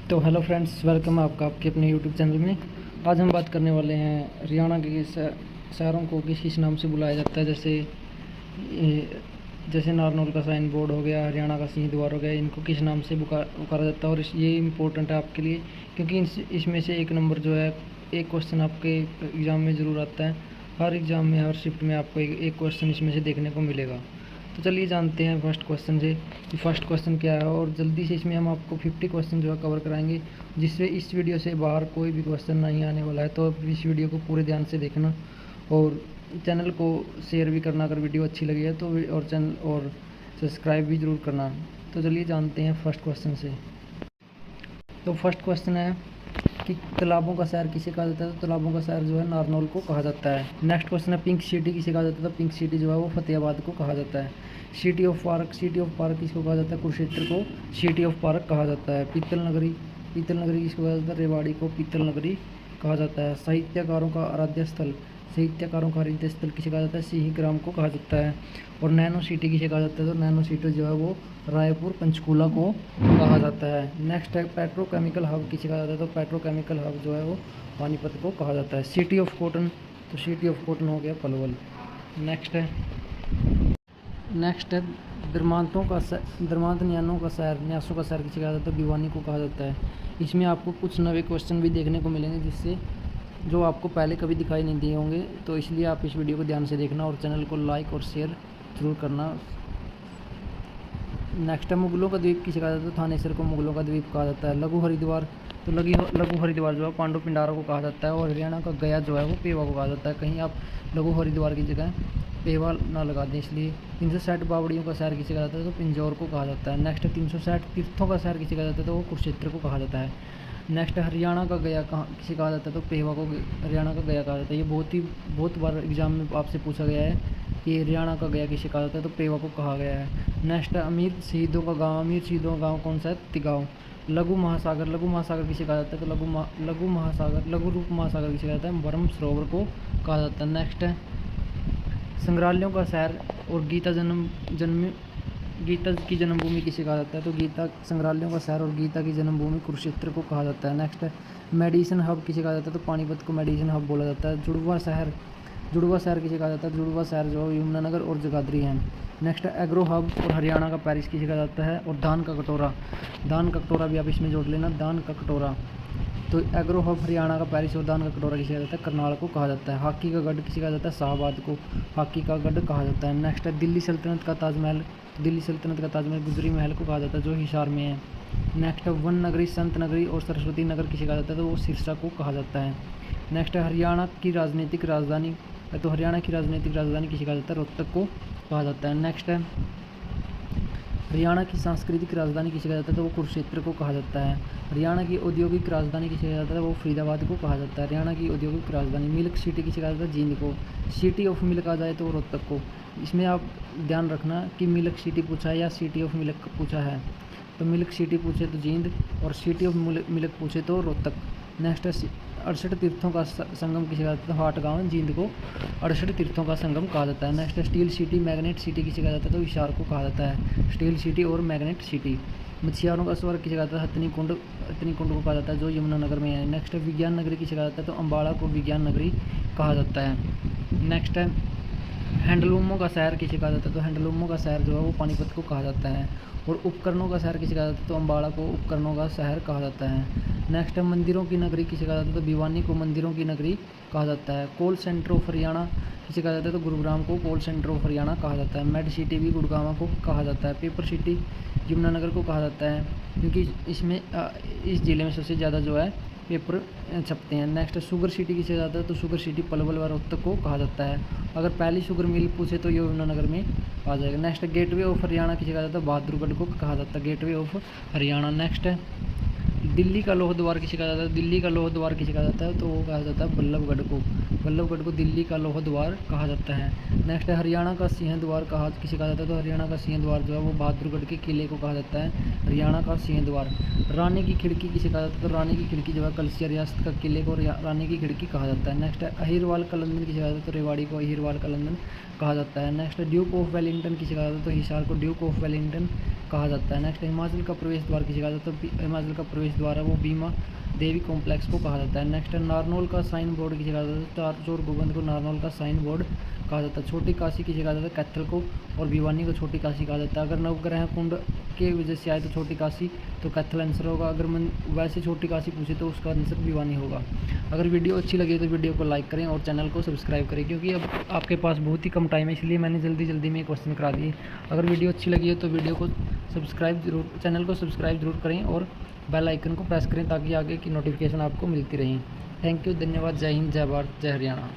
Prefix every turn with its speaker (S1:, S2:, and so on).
S1: तो hello friends, welcome है आपका आपके अपने यूट्यूब चैनल में। आज हम बात करने वाले हैं हरियाणा के शहरों को किस किस नाम से बुलाया जाता है। जैसे नारनौल का साइन बोर्ड हो गया, हरियाणा का सिंह द्वार हो गया, इनको किस नाम से पुकारा जाता है। और ये इम्पोर्टेंट है आपके लिए, क्योंकि इसमें से एक नंबर जो है, एक क्वेश्चन आपके एग्ज़ाम में ज़रूर आता है। हर एग्ज़ाम में, हर शिफ्ट में आपको एक क्वेश्चन इसमें से देखने को मिलेगा। तो चलिए जानते हैं फर्स्ट क्वेश्चन से कि फर्स्ट क्वेश्चन क्या है। और जल्दी से इसमें हम आपको 50 क्वेश्चन जो है कवर कराएंगे, जिससे इस वीडियो से बाहर कोई भी क्वेश्चन नहीं आने वाला है। तो अब इस वीडियो को पूरे ध्यान से देखना और चैनल को शेयर भी करना अगर वीडियो अच्छी लगी है तो, और चैनल और सब्सक्राइब भी ज़रूर करना। तो चलिए जानते हैं फर्स्ट क्वेश्चन से। तो फर्स्ट क्वेश्चन है कि तालाबों का शहर किसे कहा जाता है। तो तालाबों का शहर जो है नारनौल को कहा जाता है। नेक्स्ट क्वेश्चन है पिंक सिटी किसे कहा जाता है। तो पिंक सिटी जो है वो फतेहाबाद को कहा जाता है। सिटी ऑफ पार्क किसको कहा जाता है। कुरुक्षेत्र को सिटी ऑफ पार्क कहा जाता है। पीतल नगरी किसको कहा जाता है। रेवाड़ी को पीतल नगरी कहा जाता है। साहित्यकारों का आराध्य स्थल किसे कहा जाता है। सिंहग्राम को कहा जाता है। और नैनो सिटी किसे कहा जाता है। तो नैनो सिटी जो है वो रायपुर पंचकूला को कहा जाता है। नेक्स्ट है पेट्रोकेमिकल हब किसे कहा जाता है। तो पेट्रोकेमिकल हब जो है वो पानीपत को कहा जाता है। सिटी ऑफ कॉटन, तो सिटी ऑफ कॉटन हो गया पलवल। नेक्स्ट है द्रमांत न्यासों का शहर किसे कहा जाता है। भिवानी को कहा जाता है। इसमें आपको कुछ नए क्वेश्चन भी देखने को मिलेंगे, जिससे जो आपको पहले कभी दिखाई नहीं दिए होंगे। तो इसलिए आप इस वीडियो को ध्यान से देखना और चैनल को लाइक और शेयर जरूर करना। नेक्स्ट है मुगलों का द्वीप किसे कहा जाता है। थानेसर को मुगलों का द्वीप कहा जाता है। लघु हरिद्वार जो है पांडु पिंडारों को कहा जाता है। और हरियाणा का गया जो है वो पेवा को कहा जाता है। कहीं आप लघु हरिद्वार की जगह पेवा ना लगा दें इसलिए। 360 बावड़ियों का शहर किसे कहा जाता है। तो पिंजौर को कहा जाता है। नेक्स्ट 360 तीर्थों का शहर किसे कहा जाता है। तो वो कुरुक्षेत्र को कहा जाता है। नेक्स्ट हरियाणा का गया किसे कहा जाता है। तो पेवा को हरियाणा का गया कहा जाता है। ये बहुत बार एग्जाम में आपसे पूछा गया है कि हरियाणा का गया किसे कहा जाता है। तो पेवा को कहा गया है। नेक्स्ट अमीर शहीदों का गाँव कौन सा है। तिगाँव। लघु महासागर किसे कहा जाता है। तो लघु रूप महासागर किसे कहा जाता है। ब्रह्म सरोवर को कहा जाता है। नेक्स्ट है संग्रहालयों का शहर और गीता की जन्मभूमि किसे कहा जाता है। तो गीता संग्रहालयों का शहर और गीता की जन्मभूमि कुरुक्षेत्र को कहा जाता है। नेक्स्ट है मेडिसिन हब किसे कहा जाता है। तो पानीपत को मेडिसिन हब बोला जाता है। जुड़वा शहर किसे कहा जाता है। जुड़वा शहर जो यमुनानगर और जगाधरी है। नेक्स्ट है एग्रो हब और हरियाणा का पेरिस किसे कहा जाता है। और धान का कटोरा भी आप इसमें जोड़ लेना, धान का कटोरा। तो एग्रो हब हरियाणा का पेरिस और दान का कटोरा किसे कहा जाता है। करनाल को कहा जाता है। हॉकी का गढ़ किसे कहा जाता है। शाहबाद को हॉकी का गढ़ कहा जाता है। नेक्स्ट है दिल्ली सल्तनत का ताजमहल गुजरी महल को कहा जाता है, जो हिसार में है। नेक्स्ट है वन नगरी, संत नगरी और सरस्वती नगर किसे कहा जाता है। तो वो सिरसा को कहा जाता है। नेक्स्ट है हरियाणा की राजनीतिक राजधानी किसे कहा जाता है। रोहतक को कहा जाता है। नेक्स्ट है हरियाणा की सांस्कृतिक राजधानी किसे कहा जाता है। तो वो कुरुक्षेत्र को कहा जाता है। हरियाणा की औद्योगिक राजधानी किसे कहा जाता है। वो फरीदाबाद को कहा जाता है। हरियाणा की औद्योगिक राजधानी मिल्क सिटी किसे कहा जाता है। जींद को। सिटी ऑफ मिल्क आ जाए तो रोहतक को। इसमें आप ध्यान रखना कि मिल्क सिटी पूछा है या सिटी ऑफ मिल्क पूछा है। तो मिल्क सिटी पूछे तो जींद और सिटी ऑफ मिल्क पूछे तो रोहतक। नेक्स्ट है 68 तीर्थों का संगम किसे कहा जाता है। हाट गाँव जींद को 68 तीर्थों का संगम कहा जाता है। Next steel city magnet city किसे कहा जाता है। तो हिसार को कहा जाता है स्टील सिटी और मैग्नेट सिटी। मछियारों का स्वर्ग किसे कहा जाता है। हथनी कुंड को कहा जाता है, जो यमुनानगर में है। नेक्स्ट है विज्ञान नगरी किसे कहा जाता है। तो अम्बाड़ा को विज्ञान नगरी कहा जाता है। नेक्स्ट है हैंडलूमों का शहर किसे कहा जाता है। तो हैंडलूमों का शहर जो है वो पानीपत को कहा जाता है। और उपकरणों का शहर किसे कहा जाता है। तो अम्बाड़ा को उपकरणों का शहर कहा जाता है। नेक्स्ट है मंदिरों की नगरी किसे कहा जाता है। तो भिवानी को मंदिरों की नगरी कहा जाता है। कोल सेंटर ऑफ हरियाणा किसे कहा जाता है। तो गुरुग्राम को कोल सेंटर ऑफ हरियाणा कहा जाता है। मेड सिटी भी गुड़गांव को कहा जाता है। पेपर सिटी यमुनानगर को कहा जाता है, क्योंकि इस ज़िले में सबसे ज़्यादा जो है पेपर छपते हैं। नेक्स्ट शुगर सिटी किसे कहा जाता है। तो शुगर सिटी पलवल व रोहतक को कहा जाता है। अगर पहली शुगर मिल पूछे तो यमुनानगर में आ जाएगा। नेक्स्ट गेटवे ऑफ हरियाणा किसे कहा जाता है। बहादुरगढ़ को कहा जाता है गेटवे ऑफ हरियाणा। नेक्स्ट है दिल्ली का लोह द्वार किसे कहा जाता है। दिल्ली का लोह द्वार किसे कहा जाता है। तो वो कहा जाता है बल्लभगढ़ को दिल्ली का लोह द्वार कहा जाता है। नेक्स्ट है हरियाणा का सिंह द्वार किसे कहा जाता है। तो हरियाणा का सिंह द्वार जो है वो बहादुरगढ़ के किले को कहा जाता है हरियाणा का सिंह द्वार। रानी की खिड़की किसे कहा जाता है। तो रानी की खिड़की जो है कलसिया रियासत का किले को रानी की खिड़की कहा जाता है। नेक्स्ट है अहिरवाल का लंदन किसे कहा जाता है। तो रेवाड़ी को अहिरवाल का लंदन कहा जाता है। नेक्स्ट है ड्यूक ऑफ वेलिंगटन किसे कहा जाता है। तो हिसार को ड्यूक ऑफ वेलिंगटन कहा जाता है। नेक्स्ट हिमाचल का प्रवेश द्वार किसे कहा जाता है, तो हिमाचल का प्रवेश द्वार है वो भीमा देवी कॉम्प्लेक्स को कहा जाता है। नेक्स्ट नारनौल का साइन बोर्ड किसे कहा जाता है, चारचोर गोबंद को नारनौल का साइन बोर्ड कहा जाता है। छोटी काशी किसे कहा जाता है, कैथल को, और भिवानी को छोटी काशी कहा जाता है। अगर नवग्रह कुंड के वजह से आए तो छोटी काशी, तो कैथल आंसर होगा। अगर मन वैसे छोटी काशी पूछे तो उसका आंसर भिवानी होगा। अगर वीडियो अच्छी लगी तो वीडियो को लाइक करें और चैनल को सब्सक्राइब करें, क्योंकि अब आपके पास बहुत ही कम टाइम है, इसलिए मैंने जल्दी जल्दी में क्वेश्चन करा दिए। अगर वीडियो अच्छी लगी है तो वीडियो को चैनल को सब्सक्राइब जरूर करें और बेल आइकन को प्रेस करें ताकि आगे की नोटिफिकेशन आपको मिलती रहें। थैंक यू, धन्यवाद, जय हिंद, जय भारत, जय हरियाणा।